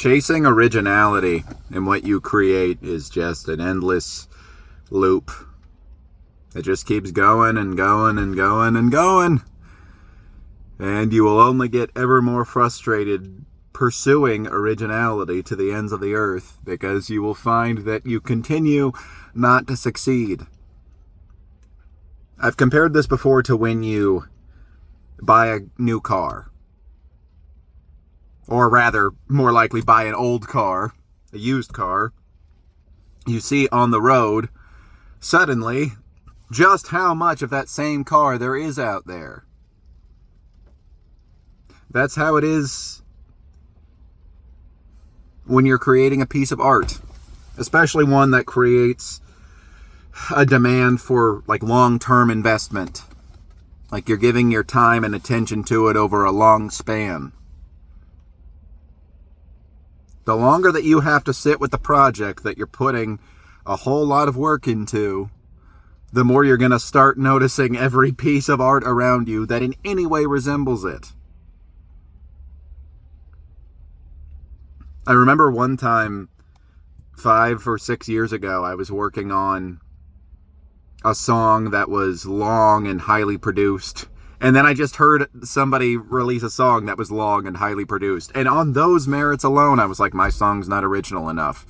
Chasing originality in what you create is just an endless loop. It just keeps going and going and going and going. And you will only get ever more frustrated pursuing originality to the ends of the earth, because you will find that you continue not to succeed. I've compared this before to when you buy a new car. Or rather, more likely buy an old car, a used car. You see on the road, suddenly, just how much of that same car there is out there. That's how it is when you're creating a piece of art, especially one that creates a demand for long-term investment. Like you're giving your time and attention to it over a long span. The longer that you have to sit with the project that you're putting a whole lot of work into, the more you're going to start noticing every piece of art around you that in any way resembles it. I remember one time, 5 or 6 years ago, I was working on a song that was long and highly produced. And then I just heard somebody release a song that was long and highly produced. And on those merits alone, I was like, my song's not original enough.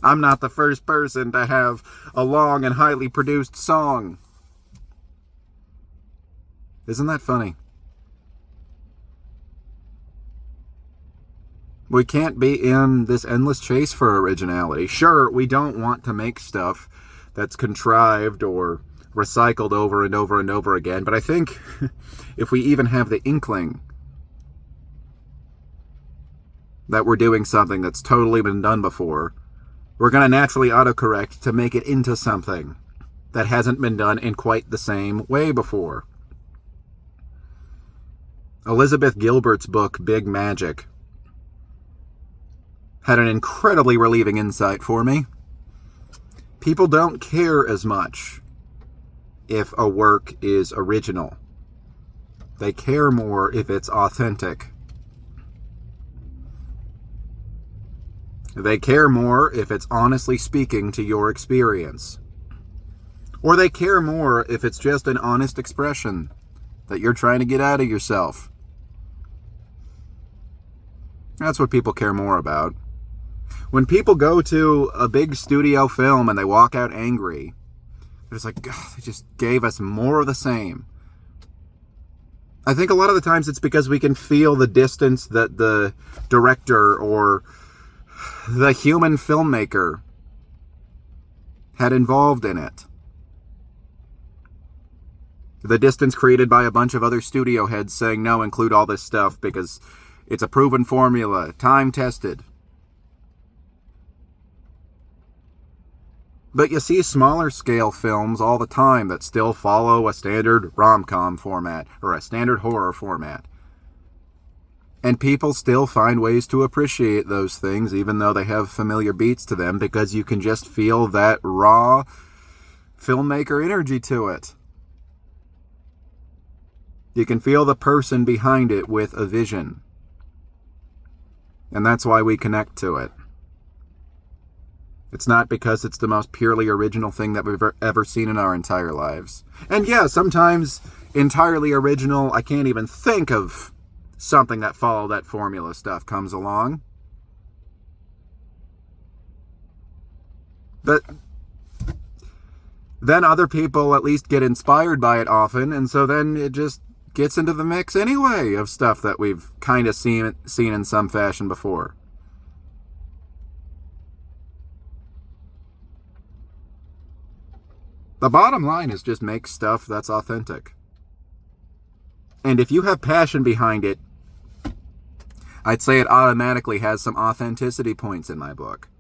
I'm not the first person to have a long and highly produced song. Isn't that funny? We can't be in this endless chase for originality. Sure, we don't want to make stuff that's contrived or recycled over and over and over again, but I think if we even have the inkling that we're doing something that's totally been done before, we're going to naturally autocorrect to make it into something that hasn't been done in quite the same way before. Elizabeth Gilbert's book, Big Magic, had an incredibly relieving insight for me. People don't care as much if a work is original. They care more if it's authentic. They care more if it's honestly speaking to your experience. Or they care more if it's just an honest expression that you're trying to get out of yourself. That's what people care more about. When people go to a big studio film and they walk out angry, it's like, God, they just gave us more of the same. I think a lot of the times it's because we can feel the distance that the director or the human filmmaker had involved in it. The distance created by a bunch of other studio heads saying, no, include all this stuff because it's a proven formula, time-tested. But you see smaller scale films all the time that still follow a standard rom-com format or a standard horror format. And people still find ways to appreciate those things even though they have familiar beats to them, because you can just feel that raw filmmaker energy to it. You can feel the person behind it with a vision. And that's why we connect to it. It's not because it's the most purely original thing that we've ever seen in our entire lives. And yeah, sometimes entirely original, I can't even think of something that follow that formula stuff comes along. But then other people at least get inspired by it often, and so then it just gets into the mix anyway of stuff that we've kind of seen in some fashion before. The bottom line is just make stuff that's authentic. And if you have passion behind it, I'd say it automatically has some authenticity points in my book.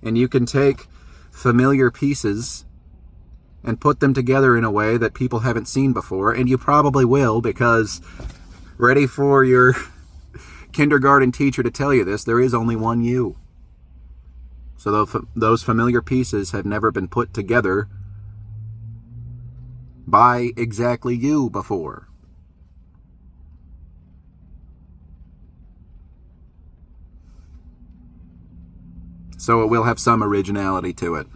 And you can take familiar pieces and put them together in a way that people haven't seen before, and you probably will, because ready for your kindergarten teacher to tell you this, there is only one you. So those familiar pieces have never been put together by exactly you before. So it will have some originality to it.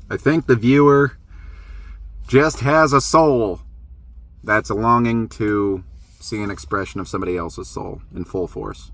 I think the viewer just has a soul that's a longing to see an expression of somebody else's soul in full force.